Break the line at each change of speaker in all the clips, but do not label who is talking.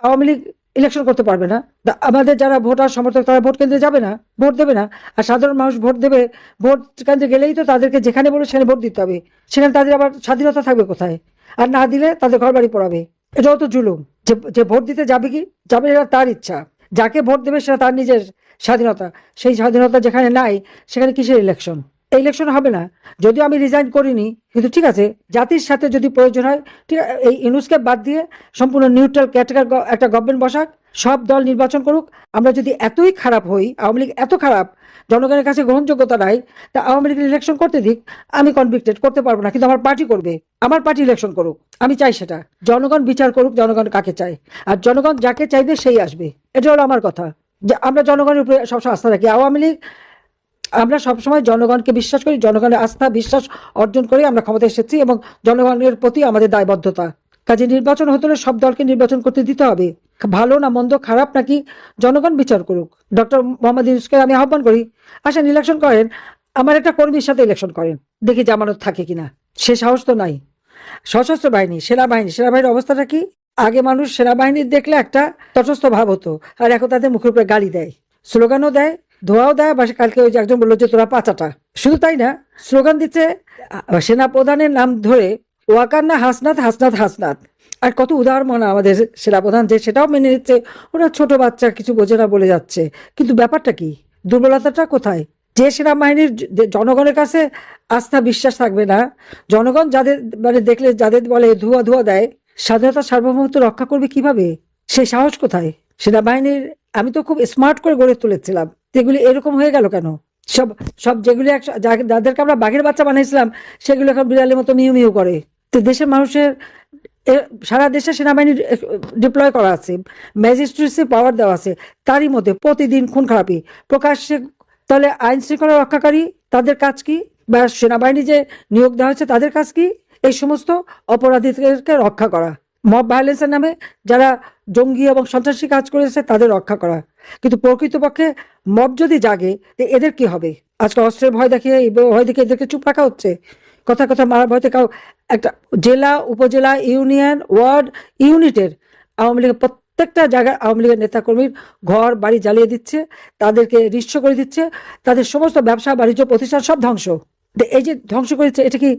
Awami League election করতে পারবে না। আমাদের যারা ভোটার সমর্থক তারা ভোট কেন্দ্রে যাবে না, ভোট দেবে না। আর সাধারণ মানুষ ভোট দেবে, ভোট কেন্দ্রে গেলেই তো তাদেরকে যেখানে বলবে সেখানে ভোট দিতে হবে। সেখানে তাদের আবার স্বাধীনতা থাকবে কোথায়? আর না দিলে তাদের ঘর বাড়ি পড়াবে। এটাও তো জুলুম। যে যে ভোট দিতে যাবে কি যাবে, এটা তার ইচ্ছা। যাকে ভোট দেবে সেটা তার নিজের স্বাধীনতা। সেই স্বাধীনতা যেখানে নাই, সেখানে কিসের ইলেকশন? এই ইলেকশন হবে না। যদিও আমি রিজাইন করিনি, কিন্তু ঠিক আছে, জাতির সাথে যদি প্রয়োজন হয়, ঠিক আছে, এই ইউনুসকে বাদ দিয়ে সম্পূর্ণ নিউট্রাল ক্যাটাগরি একটা গভর্নমেন্ট বসাক, সব দল নির্বাচন করুক। আমরা যদি এতই খারাপ হই, আওয়ামী লীগ এত খারাপ, জনগণের কাছে গ্রহণযোগ্যতা নাই, তা আওয়ামী লীগ ইলেকশন করতে দিক। আমি কনভিক্টেড করতে পারবো না, কিন্তু আমার পার্টি করবে। আমার পার্টি ইলেকশন করুক, আমি চাই সেটা। জনগণ বিচার করুক জনগণ কাকে চায়, আর জনগণ যাকে চাইবে সেই আসবে। এটা হলো আমার কথা, যে আমরা জনগণের উপরে সবসময় আস্থা রাখি। আওয়ামী লীগ, আমরা সবসময় জনগণকে বিশ্বাস করি, জনগণের আস্থা বিশ্বাস অর্জন করে আমরা ক্ষমতায় এসেছি, এবং জনগণের প্রতি আমাদের দায়বদ্ধতা। কাজে নির্বাচন হতে হলে সব দলকে নির্বাচন করতে দিতে হবে। ভালো না মন্দ, খারাপ নাকি, জনগণ বিচার করুক। ডক্টর মোহাম্মদ ইউনূসকে আমি আহ্বান করি, আসেন ইলেকশন করেন। আমার একটা কর্মীর সাথে ইলেকশন করেন, দেখি জামানত থাকে কিনা। সে সাহস তো নাই। সশস্ত্র বাহিনী, সেনাবাহিনীর অবস্থাটা কি? আগে মানুষ সেনাবাহিনীর দেখলে একটা তটস্থ ভাব হতো, আর এখন তাদের মুখের উপরে গালি দেয়, স্লোগানও দেয়, ধোয়াও দেয়। বা কালকে ওই যে একজন বললো যে তোরা পাচাটা। শুধু তাই না, স্লোগান দিচ্ছে সেনা প্রধানের নাম ধরে, ওয়াকার না হাসনাত, হাসনাত হাসনাত। আর কত উদাহরণ আমাদের সেনাপ্রধান, যে সেটাও মেনে নিচ্ছে। ওরা ছোট বাচ্চা, কিছু বোঝে না বলে যাচ্ছে। কিন্তু ব্যাপারটা কি, দুর্বলতাটা কোথায়? যে সেনাবাহিনীর জনগণের কাছে আস্থা বিশ্বাস থাকবে না, জনগণ যাদের মানে দেখলে যাদের বলে ধোয়া ধোয়া দেয়, স্বাধীনতা সার্বভৌমত্ব রক্ষা করবে কিভাবে? সেই সাহস কোথায় সেনাবাহিনীর? আমি তো খুব স্মার্ট করে গড়ে তুলেছিলাম, এগুলি এরকম হয়ে গেল কেন? সব সব যেগুলি যাদেরকে আমরা বাঘের বাচ্চা বানিয়েছিলাম, সেগুলো এখন বিড়ালের মতো মিউ মিউ করে। তো দেশের মানুষের সারা দেশে সেনাবাহিনী ডিপ্লয় করা আছে, ম্যাজিস্ট্রেসি পাওয়ার দেওয়া আছে, তারই মধ্যে প্রতিদিন খুন খারাপি প্রকাশ্যে। তাহলে আইন শৃঙ্খলা রক্ষাকারী তাদের কাজ কি? বা সেনাবাহিনী যে নিয়োগ দেওয়া হয়েছে তাদের কাজ কি? এই সমস্ত অপরাধীদেরকে রক্ষা করা, মব ভায়োলেন্সের নামে যারা জঙ্গি এবং সন্ত্রাসী কাজ করেছে তাদের রক্ষা করা। কিন্তু প্রকৃতপক্ষে মব যদি জাগে, এদের কি হবে? আজকে অস্ত্রের ভয় দেখিয়ে, এই ভয় দেখিয়ে এদেরকে চুপ রাখা হচ্ছে। কথা কথা মারার ভয়তে কাউ একটা জেলা, উপজেলা, ইউনিয়ন, ওয়ার্ড, ইউনিটের আওয়ামী লীগের প্রত্যেকটা জায়গায় আওয়ামী লীগের নেতাকর্মীর ঘর বাড়ি জ্বালিয়ে দিচ্ছে, তাদেরকে নিঃস্ব করে দিচ্ছে, তাদের সমস্ত ব্যবসা বাণিজ্য প্রতিষ্ঠান সব ধ্বংস। এই যে ধ্বংস করেছে, এটা কি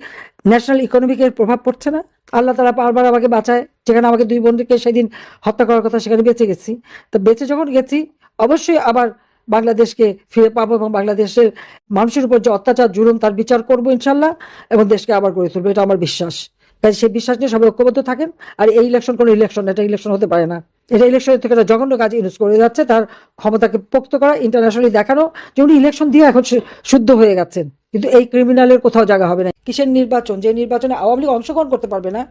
ন্যাশনাল ইকোনমিকের প্রভাব পড়ছে না? আল্লাহ তারা বারবার আমাকে বাঁচায়। যেখানে আমাকে দুই বন্ধুকে সেদিন হত্যা করার কথা, সেখানে বেঁচে গেছি। তো বেঁচে যখন গেছি, অবশ্যই আবার বাংলাদেশকে ফিরে পাবো, এবং বাংলাদেশের মানুষের উপর যে অত্যাচার জুলুম তার বিচার করবো ইনশাল্লাহ, এবং দেশকে আবার গড়ে তুলবো, এটা আমার বিশ্বাস। তাই সেই বিশ্বাস নিয়ে সবাই ঐক্যবদ্ধ থাকেন। আর এই ইলেকশন কোনো ইলেকশন, এটা ইলেকশন হতে পারে না। এটা ইলেকশনের থেকে একটা জঘন্য কাজ ইউজ করে যাচ্ছে, তার ক্ষমতাকে পোক্ত করা, ইন্টারন্যাশনালি দেখানো যে উনি ইলেকশন দিয়ে এখন শুদ্ধ হয়ে গেছেন। কিন্তু এই ক্রিমিনালের কোথাও জায়গা হবে না। কিসের নির্বাচন, যে নির্বাচনে আওয়ামী লীগ অংশগ্রহণ করতে পারবে না?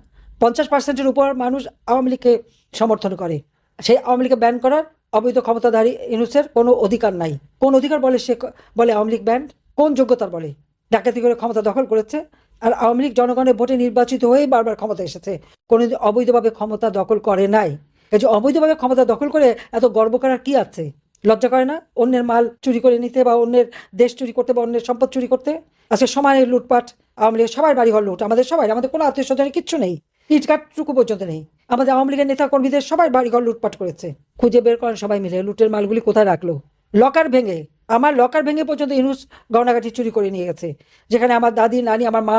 50%-এর উপর মানুষ আওয়ামী লীগকে সমর্থন করে। সেই আওয়ামী লীগকে ব্যান করার অবৈধ ক্ষমতাধারী ইউনূসের কোনো অধিকার নাই। কোন অধিকার বলে সে বলে আওয়ামী লীগ ব্যান্ড? কোন যোগ্যতার বলে? ডাকাতি করে ক্ষমতা দখল করেছে। আর আওয়ামী লীগ জনগণের ভোটে নির্বাচিত হয়ে বারবার ক্ষমতা এসেছে, কোনোদিন অবৈধভাবে ক্ষমতা দখল করে নাই। এই যে অবৈধভাবে ক্ষমতা দখল করে এত গর্ব করার কি আছে? লজ্জা করে না অন্যের মাল চুরি করে নিতে, বা অন্যের দেশ চুরি করতে, বা অন্যের সম্পদ চুরি করতে? আজকে সমানে লুটপাট। আওয়ামী লীগের সবার বাড়িঘর লুট, আমাদের সবাই, আমাদের কোনো আত্মীয় স্বজনের কিচ্ছু নেই, ইটকাটটুকু পর্যন্ত নেই। আমাদের আওয়ামী লীগের নেতা কর্মীদের সবাই বাড়িঘর লুটপাট করেছে। খুঁজে বের করেন সবাই মিলে, লুটের মালগুলি কোথায় রাখলো। লকার ভেঙে, আমার লকার ভেঙে পর্যন্ত ইউনূস গয়নাগাটি চুরি করে নিয়ে গেছে। যেখানে আমার দাদি, নানি, আমার মা,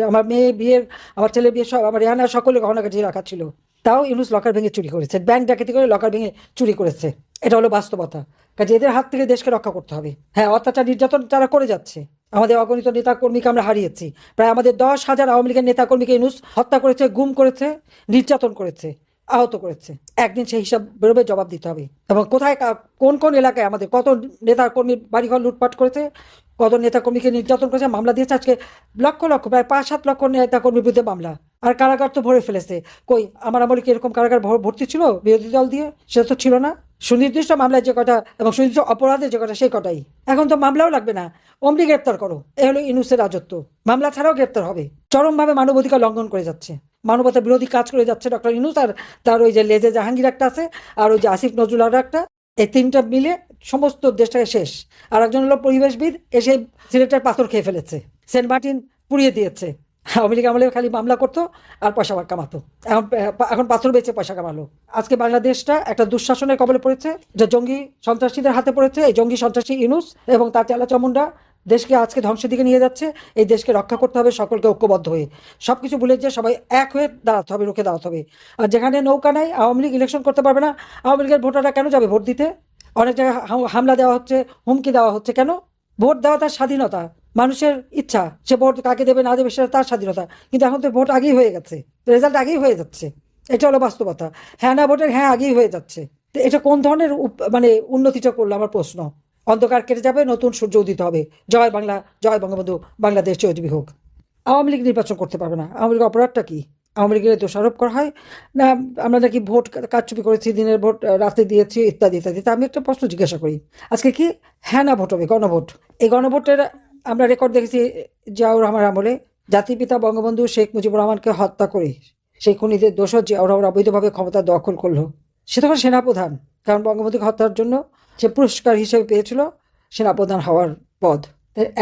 আমার মেয়ে বিয়ের, আমার ছেলে বিয়ের, সব, আমার রেহানা, সকলে গহনাগাটি রাখা ছিল। তাও ইউনূস লকার ভেঙে চুরি করেছে, ব্যাংক ডাকাতি করে লকার ভেঙে চুরি করেছে। এটা হলো বাস্তবতা। কাজে এদের হাত থেকে দেশকে রক্ষা করতে হবে। হ্যাঁ, অত্যাচার নির্যাতন যারা করে যাচ্ছে, আমাদের অগণিত নেতা কর্মীকে আমরা হারিয়েছি। প্রায় আমাদের 10,000 আওয়ামী লীগের নেতা কর্মীকে ইউনূস হত্যা করেছে, গুম করেছে, নির্যাতন করেছে, আহত করেছে। একদিন সেই হিসাব বেরোবে, জবাব দিতে হবে। এবং কোথায়, কোন কোন এলাকায় আমাদের কত নেতা কর্মীর বাড়িঘর লুটপাট করেছে, কত নেতা কর্মীকে নির্যাতন করেছে, মামলা দিয়েছে। আজকে লক্ষ লক্ষ, প্রায় 5-7 লক্ষ নেতা কর্মীর বিরুদ্ধে মামলা। আর কারাগার তো ভরে ফেলেছে। কই আমার আমলে কি এরকম কারাগার ভর্তি ছিল বিরোধী দল দিয়ে? সেটা তো ছিল না। সুনির্দিষ্ট মামলায় যে কটা এবং সুনির্দিষ্ট অপরাধের যে কটা, সেই কটাই। এখন তো মামলাও লাগবে না, অমনি গ্রেপ্তার করো। এ হলো ইউনূসের রাজত্ব। মামলা ছাড়াও গ্রেপ্তার হবে। চরমভাবে মানবাধিকার লঙ্ঘন করে যাচ্ছে, মানবতা বিরোধী কাজ করে যাচ্ছে ডক্টর ইউনূস। আর তার ওই যে লেজে জাহাঙ্গীর একটা আছে, আর ওই যে আসিফ নজরুল আরও একটা, এই তিনটা মিলে সমস্ত দেশটাকে শেষ। আর একজন হলো পরিবেশবিদ, এসে সিলেটের পাথর খেয়ে ফেলেছে, সেন্ট মার্টিন পুড়িয়ে দিয়েছে। আওয়ামী লীগ আমলে খালি মামলা করতো আর পয়সা কামাতো। এখন এখন পাথর বেচে পয়সা কামালো। আজকে বাংলাদেশটা একটা দুঃশাসনের কবলে পড়েছে, যে জঙ্গি সন্ত্রাসীদের হাতে পড়েছে। এই জঙ্গি সন্ত্রাসী ইউনূস এবং তার চেলাচামুন্ডা দেশকে আজকে ধ্বংসের দিকে নিয়ে যাচ্ছে। এই দেশকে রক্ষা করতে হবে সকলকে ঐক্যবদ্ধ হয়ে, সবকিছু ভুলে যে সবাই এক হয়ে দাঁড়াতে হবে, রুখে দাঁড়াতে হবে। আর যেখানে নৌকা নাই, আওয়ামী লীগ ইলেকশন করতে পারবে না। আওয়ামী লীগের ভোটাররা কেন যাবে ভোট দিতে? অনেক জায়গায় হামলা দেওয়া হচ্ছে, হুমকি দেওয়া হচ্ছে। কেন? ভোট দেওয়া তার স্বাধীনতা, মানুষের ইচ্ছা, সে ভোট কাকে দেবে না দেবে সেটা তার স্বাধীনতা। কিন্তু এখন তো ভোট আগেই হয়ে গেছে, রেজাল্ট আগেই হয়ে যাচ্ছে। এটা হলো বাস্তবতা। হ্যাঁ না ভোটের হ্যাঁ আগেই হয়ে যাচ্ছে। তো এটা কোন ধরনের মানে উন্নতিটা করলো আমার প্রশ্ন। অন্ধকার কেটে যাবে, নতুন সূর্য উদিত হবে। জয় বাংলা, জয় বঙ্গবন্ধু, বাংলাদেশ চিরজীবী হোক। আওয়ামী লীগ নির্বাচন করতে পারবে না। আওয়ামী লীগের অপরাধটা কি? আওয়ামী লীগের দোষারোপ করা হয় না আমরা নাকি ভোট কারচুপি করেছি, দিনের ভোট রাতে দিয়েছি, ইত্যাদি ইত্যাদি। তা আমি একটা প্রশ্ন জিজ্ঞাসা করি, আজকে কি হ্যাঁ না ভোট হবে, গণভোট? এই গণভোটের আমরা রেকর্ড দেখেছি জিয়াউর রহমান আমলে। জাতির পিতা বঙ্গবন্ধু শেখ মুজিবুর রহমানকে হত্যা করে সেই খুনিদের দোষর জিয়াউর রহমান অবৈধভাবে ক্ষমতা দখল করলো। সে তখন সেনাপ্রধান, কারণ বঙ্গবন্ধুকে হত্যার জন্য সে পুরস্কার হিসেবে পেয়েছিল সেনাপ্রধান হওয়ার পদ।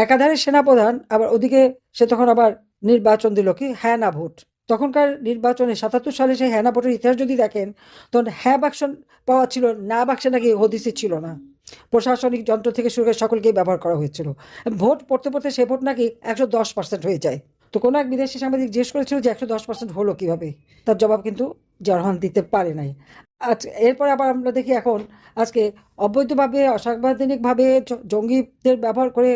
একাধারে সেনাপ্রধান, আবার ওদিকে সে তখন আবার নির্বাচন দিল কি হ্যাঁ না ভোট। তখনকার নির্বাচনে ৭৭ সালে সেই হ্যাঁ না ভোটের ইতিহাস যদি দেখেন, তখন হ্যাঁ বাক্স পাওয়া ছিল, না বাক্সে নাকি হদিসই ছিল না। প্রশাসনিক যন্ত্র থেকে শুরু করে সকলকেই ব্যবহার করা হয়েছিল। ভোট পড়তে পড়তে সে ভোট নাকি ১১০% হয়ে যায়। তো কোনো এক বিদেশি সাংবাদিক জিজ্ঞেস করেছিল যে ১১০% হলো কিভাবে? তার জবাব কিন্তু জিয়াউর রহমান দিতে পারে নাই। আচ্ছা, এরপরে আবার আমরা দেখি এখন আজকে অবৈধভাবে অসাংবিধানিকভাবে জঙ্গিদের ব্যবহার করে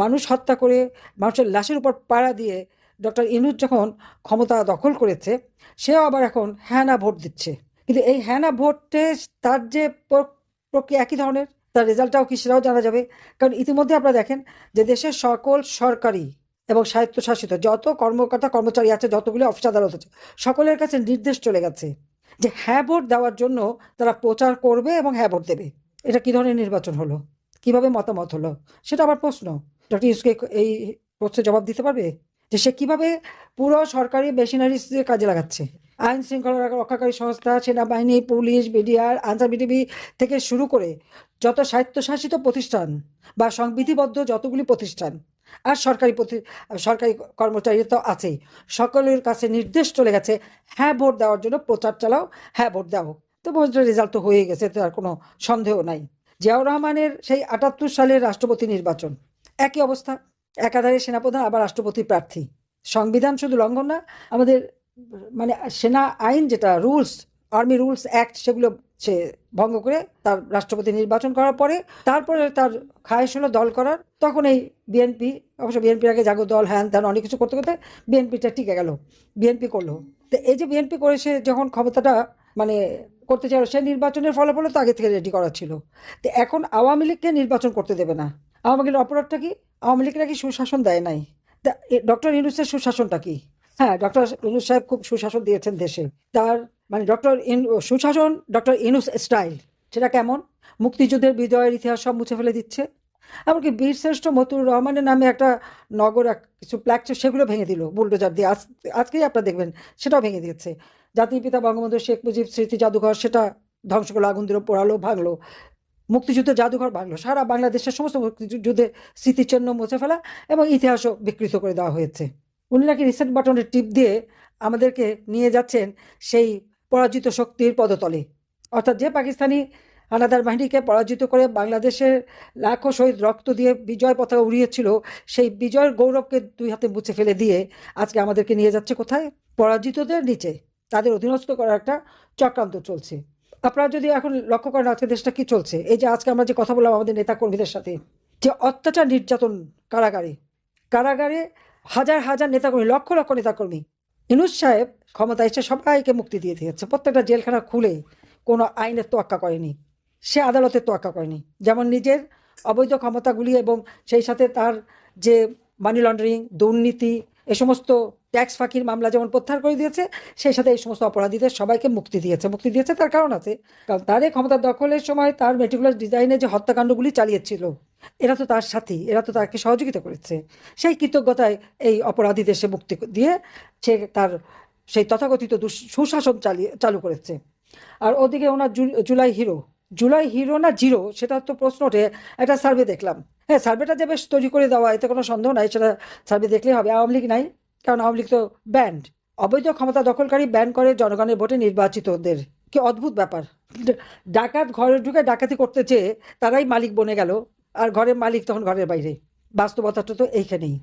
মানুষ হত্যা করে মানুষের লাশের উপর পাড়া দিয়ে ডক্টর ইউনূস যখন ক্ষমতা দখল করেছে, সেও আবার এখন হ্যাঁ না ভোট দিচ্ছে। কিন্তু এই হ্যাঁ না ভোটে তার যে প্রক্রিয়া একই ধরনের, তার রেজাল্টটাও কি সেটাও জানা যাবে। কারণ ইতিমধ্যে আপনারা দেখেন যে দেশের সকল সরকারি এবং স্বায়ত্তশাসিত যত কর্মকর্তা কর্মচারী আছে, যতগুলি অফিস আদালত আছে, সকলের কাছে নির্দেশ চলে গেছে যে হ্যাঁ ভোট দেওয়ার জন্য তারা প্রচার করবে এবং হ্যাঁ ভোট দেবে। এটা কি ধরনের নির্বাচন হলো? কিভাবে মতামত হলো? সেটা আবার প্রশ্ন। ডক্টর ইউসকে এই প্রশ্নের জবাব দিতে পারবে যে সে কিভাবে পুরো সরকারি মেশিনারিজ কাজে লাগাচ্ছে? আইন শৃঙ্খলা রক্ষাকারী সংস্থা, সেনাবাহিনী, পুলিশ, বিডিআর, আনসার বিটিভি থেকে শুরু করে যত স্বায়ত্তশাসিত প্রতিষ্ঠান বা সংবিধিবদ্ধ যতগুলি প্রতিষ্ঠান আর সরকারি কর্মচারী তো আছেই, সকলের কাছে নির্দেশ চলে গেছে হ্যাঁ ভোট দেওয়ার জন্য প্রচার চালাও, হ্যাঁ ভোট দাও। তো ভোটের রেজাল্ট তো হয়ে গেছে, তার কোনো সন্দেহ নাই। জিয়াউর রহমানের সেই ৭৮ সালের রাষ্ট্রপতি নির্বাচন একই অবস্থা, একাধারে সেনাপ্রধান আবার রাষ্ট্রপতি প্রার্থী। সংবিধান শুধু লঙ্ঘন না, আমাদের মানে সেনা আইন যেটা রুলস, আর্মি রুলস অ্যাক্ট, সেগুলো সে ভঙ্গ করে তার রাষ্ট্রপতি নির্বাচন করার পরে তারপরে তার খায়েশ হলো দল করার। তখন এই বিএনপি, অবশ্য বিএনপির আগে জাগো দল, হ্যান ত্যান অনেক কিছু করতে করতে বিএনপিটা টিকে গেল, বিএনপি করলো। তো এই যে বিএনপি করে সে যখন ক্ষমতাটা মানে করতে চাইল, সে নির্বাচনের ফলাফল তো আগে থেকে রেডি করা ছিল। তো এখন আওয়ামী লীগকে নির্বাচন করতে দেবে না। আওয়ামী লীগের অপরাধটা কি? আওয়ামী লীগ নাকি সুশাসন দেয় নাই। তা ডক্টর ইউনূসের সুশাসনটা কি? হ্যাঁ, ডক্টর ইউনূস সাহেব খুব সুশাসন দিয়েছেন দেশে। তার মানে সুশাসন ডক্টর ইউনূস স্টাইল, সেটা কেমন? মুক্তিযুদ্ধের বিজয়ের ইতিহাস সব মুছে ফেলে দিচ্ছে। এমনকি বীরশ্রেষ্ঠ মতিউর রহমানের নামে একটা নগর কিছু প্ল্যাক ছিল, সেগুলো ভেঙে দিল বুলডোজার দিয়ে। আজকেই আপনারা দেখবেন সেটাও ভেঙে দিয়েছে। জাতির পিতা বঙ্গবন্ধু শেখ মুজিব স্মৃতি জাদুঘর, সেটা ধ্বংস করলো, আগুন দিল, পোড়ালো, ভাঙলো। মুক্তিযুদ্ধের জাদুঘর ভাঙলো, সারা বাংলাদেশের সমস্ত মুক্তিযুদ্ধের স্মৃতিচিহ্ন মুছে ফেলা এবং ইতিহাসও বিকৃত করে দেওয়া হয়েছে। উনি নাকি রিসেন্ট বাটনের টিপ দিয়ে আমাদেরকে নিয়ে যাচ্ছেন সেই পরাজিত শক্তির পদতলে। অর্থাৎ যে পাকিস্তানি হানাদার বাহিনীকে পরাজিত করে বাংলাদেশের লাখো শহীদ রক্ত দিয়ে বিজয় পতাকা উড়িয়েছিল, সেই বিজয়ের গৌরবকে দুই হাতে মুছে ফেলে দিয়ে আজকে আমাদেরকে নিয়ে যাচ্ছে কোথায়? পরাজিতদের নিচে, তাদের অধীনস্থ করার একটা চক্রান্ত চলছে। আপনারা যদি এখন লক্ষ্য করেন আজকে দেশটা কি চলছে, এই যে আজকে আমরা যে কথা বললাম আমাদের নেতা কর্মীদের সাথে, যে অত্যাচার নির্যাতন, কারাগারে কারাগারে হাজার হাজার নেতাকর্মী, লক্ষ লক্ষ নেতাকর্মী। ইউনূস সাহেব ক্ষমতা এসে সবাইকে মুক্তি দিয়ে দিয়েছে, প্রত্যেকটা জেলখানা খুলে কোনো আইনের তোয়াক্কা করেনি, সে আদালতের তোয়াক্কা করেনি। যেমন নিজের অবৈধ ক্ষমতাগুলি এবং সেই সাথে তার যে মানি লন্ডারিং, দুর্নীতি, এ সমস্ত ট্যাক্স ফাঁকির মামলা যেমন প্রত্যাহার করে দিয়েছে, সেই সাথে এই সমস্ত অপরাধীদের সবাইকে মুক্তি দিয়েছে। তার কারণ আছে, কারণ তার এই ক্ষমতা দখলের সময় তার মেটিকুলাস ডিজাইনে যে হত্যাকাণ্ডগুলি চালিয়েছিল, এরা তো তার সাথী, এরা তো তাকে সহযোগিতা করেছে। সেই কৃতজ্ঞতায় এই অপরাধীদের সে মুক্তি দিয়ে সে তার সেই তথাকথিত সুশাসন চালু করেছে। আর ওদিকে ওনার জুলাই হিরো না জিরো, সেটা তো প্রশ্ন ওঠে। একটা সার্ভে দেখলাম, হ্যাঁ সার্ভেটা যে বেশ তৈরি করে দেওয়া, এতে কোনো সন্দেহ নাই, সেটা সার্ভে দেখলেই হবে। আওয়ামী লীগ নাই, কারণ আওয়ামী লীগ তো ব্যান্ড, অবৈধ ক্ষমতা দখলকারী ব্যান করে জনগণের ভোটে নির্বাচিতদের। কি অদ্ভুত ব্যাপার! ডাকাত ঘরে ঢুকে ডাকাতি করতে চেয়ে তারাই মালিক বনে গেল, আর ঘরের মালিক তখন ঘরের বাইরে। বাস্তবতাটা তো এইখানেই।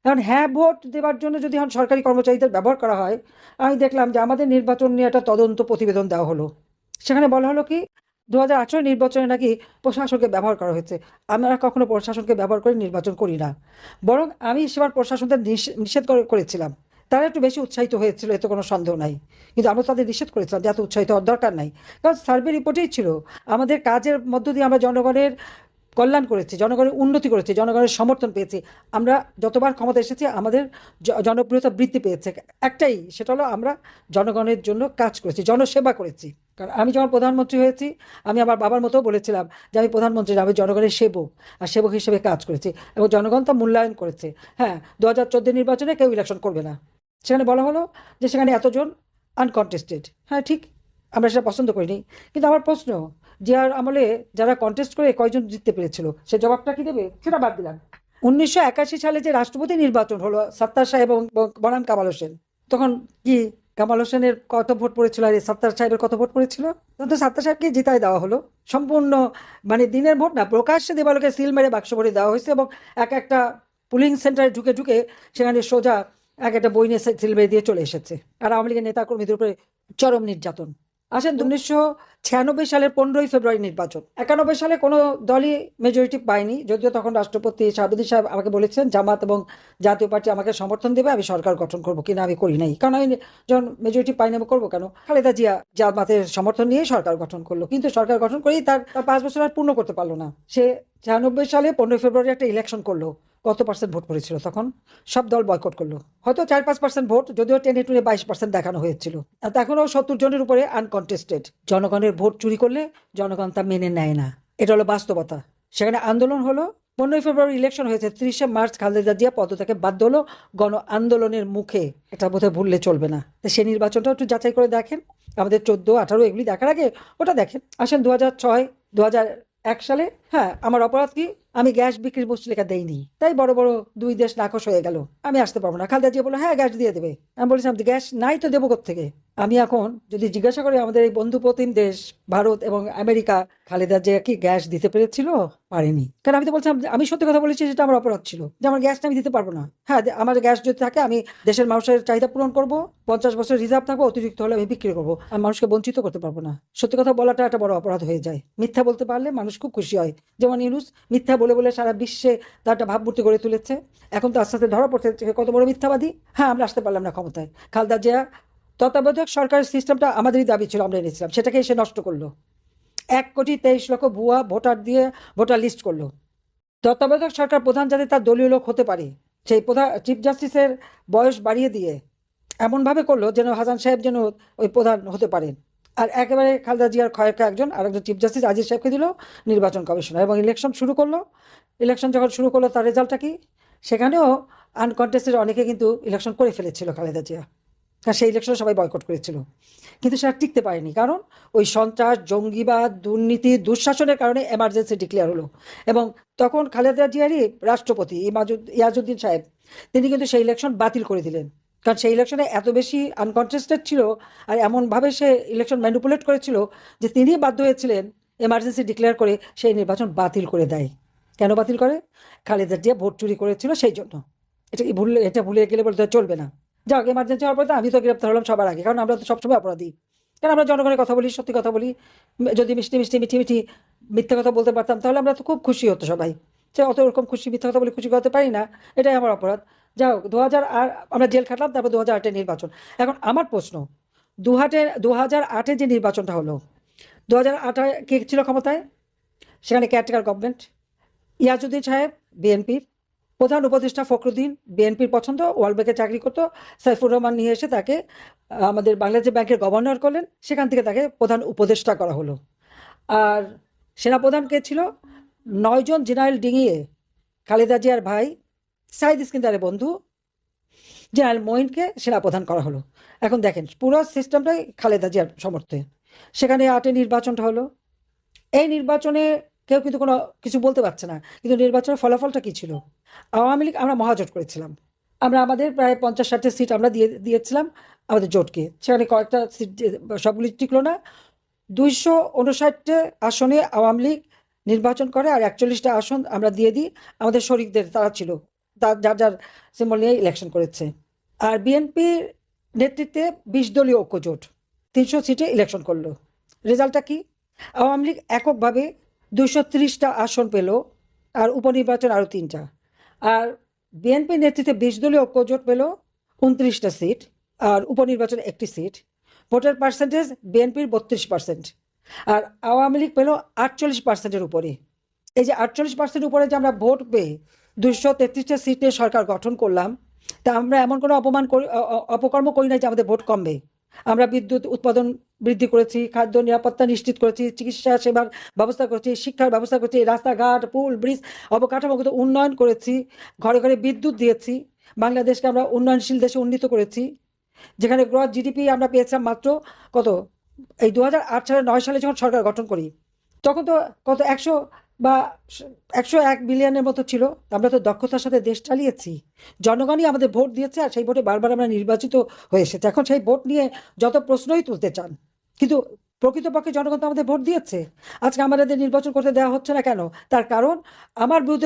এখন হ্যাঁ, ভোট দেওয়ার জন্য যদি এখন সরকারি কর্মচারীদের ব্যবহার করা হয়, আমি দেখলাম যে আমাদের নির্বাচন নিয়ে একটা তদন্ত প্রতিবেদন দেওয়া হলো। সেখানে বলা হলো কি, 2018 নির্বাচনে নাকি প্রশাসনকে ব্যবহার করা হয়েছে। আমরা কখনো প্রশাসনকে ব্যবহার করে নির্বাচন করি না, বরং আমি সেবার প্রশাসনদের নিষেধ করেছিলাম। তারা একটু বেশি উৎসাহিত হয়েছিল, এতে কোনো সন্দেহ নাই। কিন্তু আমরা তাদের নিষেধ করেছিলাম যে এত উৎসাহিত হওয়ার দরকার নাই, কারণ সার্ভে রিপোর্টেই ছিল আমাদের কাজের মধ্য দিয়ে আমরা জনগণের কল্যাণ করেছি, জনগণের উন্নতি করেছি, জনগণের সমর্থন পেয়েছি। আমরা যতবার ক্ষমতা এসেছি আমাদের জনপ্রিয়তা বৃদ্ধি পেয়েছে একটাই, সেটা হলো আমরা জনগণের জন্য কাজ করেছি, জনসেবা করেছি। কারণ আমি যখন প্রধানমন্ত্রী হয়েছি, আমি আমার বাবার মতো বলেছিলাম যে আমি প্রধানমন্ত্রী না, আমি জনগণের সেবক, আর সেবক হিসেবে কাজ করেছি, এবং জনগণ তা মূল্যায়ন করেছে। হ্যাঁ, 2014 নির্বাচনে কেউ ইলেকশন করবে না, সেখানে বলা হলো যে সেখানে এতজন আনকন্টেস্টেড। হ্যাঁ ঠিক, আমরা সেটা পছন্দ করিনি। কিন্তু আমার প্রশ্ন, যে আর আমলে যারা কন্টেস্ট করে কয়জন জিততে পেরেছিল, সে জবাবটা কি দেবে, সেটা বাদ দিলাম। 1981 সালে যে রাষ্ট্রপতি নির্বাচন হলো, সাত্তার সাহেব এবং বনাম কামাল হোসেন, তখন কি কামাল হোসেনের কত ভোট পড়েছিল আর সাত্তার সাহেবের কত ভোট পড়েছিল? তখন তো সাত্তার সাহেবকে জিতাই দেওয়া হলো সম্পূর্ণ, মানে দিনের ভোট না, প্রকাশ্যে দেবালোকে সিল মেরে বাক্স ভরে দেওয়া হয়েছে, এবং এক একটা পুলিং সেন্টারে ঢুকে ঢুকে সেখানে সোজা এক একটা বই নিয়ে সিল মেরে দিয়ে চলে এসেছে। আর আওয়ামী লীগের নেতা কর্মীদের উপরে চরম নির্যাতন। আসেন 1996 সালের 15ই ফেব্রুয়ারি নির্বাচন। 91 সালে কোনো দলই মেজরিটি পায়নি, যদিও তখন রাষ্ট্রপতি সাবেদী সাহেব আমাকে বলেছেন জামাত এবং জাতীয় পার্টি আমাকে সমর্থন দেবে, আমি সরকার গঠন করবো কিনা আমি করি নাই, কারণ আমি যখন মেজরিটি পাইনি আমি করবো কেন? খালেদা জিয়া জামাতের সমর্থন নিয়ে সরকার গঠন করলো, কিন্তু সরকার গঠন করেই তার 5 বছর আর পূর্ণ করতে পারলো না। সে 96 সালে 15ই ফেব্রুয়ারি একটা ইলেকশন করলো। কত পার্সেন্ট ভোট পড়েছিল তখন? সব দল বয়কট করলো, হয়তো 4-5% ভোট, যদিও টেনে টুনে 22% দেখানো হয়েছিল। আর এখনও 70 জনের উপরে আনকন্টেস্টেড। জনগণের ভোট চুরি করলে জনগণ তা মেনে নেয় না, এটা হলো বাস্তবতা। সেখানে আন্দোলন হলো, 15ই ফেব্রুয়ারি ইলেকশন হয়েছে, 30শে মার্চ খালেদা জিয়া পদত্যাগে বাধ্য হলো গণ আন্দোলনের মুখে। এটা বোধহয় ভুললে চলবে না। তো সেই নির্বাচনটা একটু যাচাই করে দেখেন, আমাদের 14, 18 এগুলি দেখার আগে ওটা দেখেন। আসেন 2006, 2001 সালে, হ্যাঁ আমার অপরাধ কি? আমি গ্যাস বিক্রির মুচলেখা দেইনি, তাই বড় বড় দুই দেশ নাকশ হয়ে গেল, আমি আসতে পারবো না। খালেদা জিয়া বললো হ্যাঁ গ্যাস দিয়ে দেবে। আমি বলেছিলাম গ্যাস নাই তো দেবো কোত্থেকে? আমি এখন যদি জিজ্ঞাসা করি আমাদের এই বন্ধু প্রতিম দেশ ভারত এবং আমেরিকা, খালেদা জিয়া কি গ্যাস দিতে পেরেছিল? পারেনি। কারণ আমি তো বলছিলাম, আমি সত্যি কথা বলেছি, যেটা আমার অপরাধ ছিল, যে আমার গ্যাসটা আমি দিতে পারবো না। হ্যাঁ, আমার গ্যাস যদি থাকে আমি দেশের মানুষের চাহিদা পূরণ করবো, 50 বছর রিজার্ভ থাকবো, অতিরিক্ত হলে আমি বিক্রি করবো, আমি মানুষকে বঞ্চিত করতে পারবো না। সত্যি কথা বলাটা একটা বড় অপরাধ হয়ে যায়। মিথ্যা বলতে পারলে মানুষ খুব খুশি হয়, যেমন ইউনূস মিথ্যা বলে বলে সারা বিশ্বে তার একটা ভাবমূর্তি গড়ে তুলেছে। এখন তো আস্তে আস্তে ধরা পড়ছে যে কত বড় মিথ্যাবাদী। হ্যাঁ, আমরা আসতে পারলাম না ক্ষমতায়, খালেদা জিয়া তত্ত্বাবধায়ক সরকারের সিস্টেমটা আমাদেরই দাবি ছিল, আমরা এনেছিলাম, সেটাকে এসে নষ্ট করলো। 1,23,00,000 ভুয়া ভোটার দিয়ে ভোটার লিস্ট করলো। তত্ত্বাবধায়ক সরকার প্রধান যাতে তার দলীয় লোক হতে পারে, সেই প্রধান চিফ জাস্টিসের বয়স বাড়িয়ে দিয়ে এমনভাবে করলো যেন হাসান সাহেব যেন ওই প্রধান হতে পারেন। আর একেবারে খালেদা জিয়ার ক্ষয়কে একজন, আর একজন চিফ জাস্টিস আজিজ সাহেবকে দিল নির্বাচন কমিশনার, এবং ইলেকশন শুরু করলো। ইলেকশন যখন শুরু করলো, তার রেজাল্টটা কি? সেখানেও আনকন্টেস্টেড অনেকে কিন্তু ইলেকশন করে ফেলেছিল খালেদা জিয়া, কারণ সেই ইলেকশনে সবাই বয়কট করেছিল। কিন্তু সেটা টিকতে পারেনি, কারণ ওই সন্ত্রাস, জঙ্গিবাদ, দুর্নীতি, দুঃশাসনের কারণে এমার্জেন্সি ডিক্লেয়ার হলো। এবং তখন খালেদা জিয়ারই রাষ্ট্রপতি ইয়াজউদ্দিন সাহেব, তিনি কিন্তু সেই ইলেকশন বাতিল করে দিলেন, কারণ সেই ইলেকশনে এত বেশি আনকন্টেস্টেড ছিল, আর এমনভাবে সে ইলেকশন ম্যানিপুলেট করেছিল যে তিনি বাধ্য হয়েছিলেন এমার্জেন্সি ডিক্লেয়ার করে সেই নির্বাচন বাতিল করে দেয়। কেন বাতিল করে? খালেদা জিয়া ভোট চুরি করেছিল সেই জন্য। এটা ভুলে গেলে বলতে চলবে না। যাক, এমার্জেন্সি হওয়ার পর তো আমি তো গ্রেপ্তার হলাম সবার আগে, কারণ আমরা তো সবসময় অপরাধী। কারণ আমরা জনগণের কথা বলি, সত্যি কথা বলি। যদি মিষ্টি মিষ্টি মিঠি মিঠি মিথ্যা কথা বলতে পারতাম, তাহলে আমরা তো খুব খুশি হতো সবাই। সে অত ওরকম খুশি, মিথ্যা কথা বলে খুশি করতে পারি না, এটাই আমার অপরাধ। যাই হোক, 2008 আমরা জেল খাটলাম, তারপর 2008 নির্বাচন। এখন আমার প্রশ্ন, 2008 যে নির্বাচনটা হলো, 2008 কে ছিল ক্ষমতায়? সেখানে কেয়ারটেকার গভর্নমেন্ট, ইয়াজউদ্দিন সাহেব বিএনপির, প্রধান উপদেষ্টা ফখরুদ্দিন বিএনপির পছন্দ, ওয়ার্ল্ড ব্যাংকে চাকরি করতো, সাইফুর রহমান নিয়ে এসে তাকে আমাদের বাংলাদেশ ব্যাংকের গভর্নর করলেন, সেখান থেকে তাকে প্রধান উপদেষ্টা করা হলো। আর সেনাপ্রধান কে ছিল? 9 জন জেনারেল ডিঙিয়ে খালেদা জিয়ার ভাই সাইদ ইস্কিন্দারের বন্ধু জেনারেল মঈনকে সেনাপ্রধান করা হলো। এখন দেখেন, পুরো সিস্টেমটাই খালেদা জিয়ার সমর্থে। সেখানে 8 নির্বাচনটা হলো। এই নির্বাচনে কেউ কিন্তু কোনো কিছু বলতে পারছে না, কিন্তু নির্বাচনের ফলাফলটা কি ছিল? আওয়ামী লীগ, আমরা মহাজোট করেছিলাম, আমরা আমাদের প্রায় 50-60 সিট আমরা দিয়েছিলাম আমাদের জোটকে, সেখানে কয়েকটা সিট সবগুলি টিকলো না। 259 আসনে আওয়ামী লীগ নির্বাচন করে, আর 41টা আসন আমরা দিয়ে দিই আমাদের শরিকদের, তারা ছিল যার যার সিম্বল নিয়ে ইলেকশন করেছে। আর বিএনপির নেতৃত্বে 20 দলীয় ঐক্য জোট 300 সিটে ইলেকশন করলো। রেজাল্টটা কি? আওয়ামী লীগ এককভাবে 230টা আসন পেল, আর উপনির্বাচন আরও 3টা। আর বিএনপির নেতৃত্বে 20 দলীয় ঐক্য জোট পেল 29টা সিট, আর উপনির্বাচন 1টি সিট। ভোটের পার্সেন্টেজ বিএনপির 32%, আর আওয়ামী লীগ পেল 48%-এর উপরে। এই যে 48% উপরে যে আমরা ভোট পেয়ে 233টা সিটে সরকার গঠন করলাম, তা আমরা এমন কোনো অপকর্ম করি না যে আমাদের ভোট কমবে। আমরা বিদ্যুৎ উৎপাদন বৃদ্ধি করেছি, খাদ্য নিরাপত্তা নিশ্চিত করেছি, চিকিৎসা সেবার ব্যবস্থা করেছি, শিক্ষার ব্যবস্থা করেছি, রাস্তাঘাট, পুল, ব্রিজ, অবকাঠামোগত উন্নয়ন করেছি, ঘরে ঘরে বিদ্যুৎ দিয়েছি। বাংলাদেশকে আমরা উন্নয়নশীল দেশে উন্নীত করেছি, যেখানে গ্রস জিডিপি আমরা পেয়েছিলাম মাত্র কত, এই 2008 সালে 9 সালে যখন সরকার গঠন করি, তখন তো কত 100 বা 101 বিলিয়নের মতো ছিল। আমরা তো দক্ষতার সাথে দেশ চালিয়েছি, জনগণই আমাদের ভোট দিয়েছে, আর সেই ভোটে বারবার আমরা নির্বাচিত হয়ে এসেছি। এখন সেই ভোট নিয়ে যত প্রশ্নই তুলতে চান, কিন্তু প্রকৃতপক্ষে জনগণ তো আমাদের ভোট দিয়েছে। আজকে আমাদের নির্বাচন করতে দেওয়া হচ্ছে না কেন? তার কারণ আমার বিরুদ্ধে